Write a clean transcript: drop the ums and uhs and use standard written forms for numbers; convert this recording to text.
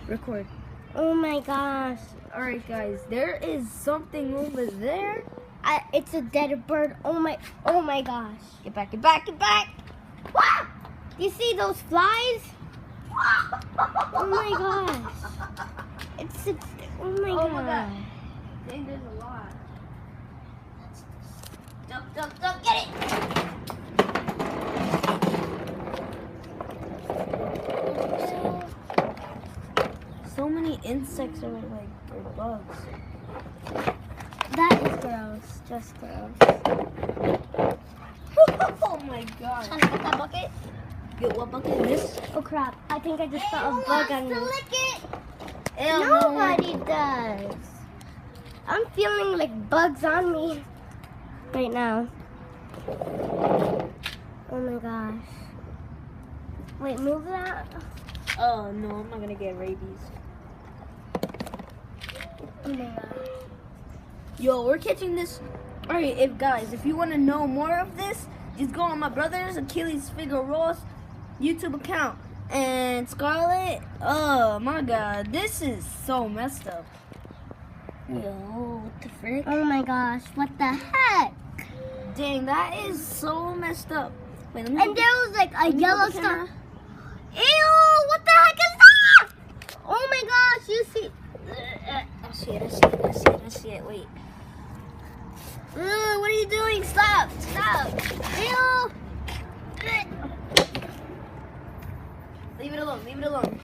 Record. Oh my gosh. Alright guys, there is something over there. It's a dead bird. Oh my gosh. Get back, get back, get back! Wow! You see those flies? Oh my gosh. Oh my god. I think there's a lot. Duck, get it! So many insects or bugs. That is gross. Just gross. Oh my god. Trying to get that bucket? Get what bucket? This? Oh crap. I think I just felt a bug on me. Lick it? Nobody does. I'm feeling like bugs on me right now. Oh my gosh. Wait, move that. Oh no, I'm not gonna get rabies. Oh my gosh. Yo, we're catching this. Alright, if you want to know more of this, just go on my brother's Achilles Figueroa's YouTube account. And Scarlett, oh my god, this is so messed up. Yo, what the frick? Oh my gosh, what the heck? Dang, that is so messed up. Wait, let me And there was like a yellow the star. camera. Ew, what the heck is that? Oh my gosh, you see. I see it, wait. What are you doing? Stop. Ew. Leave it alone, leave it alone.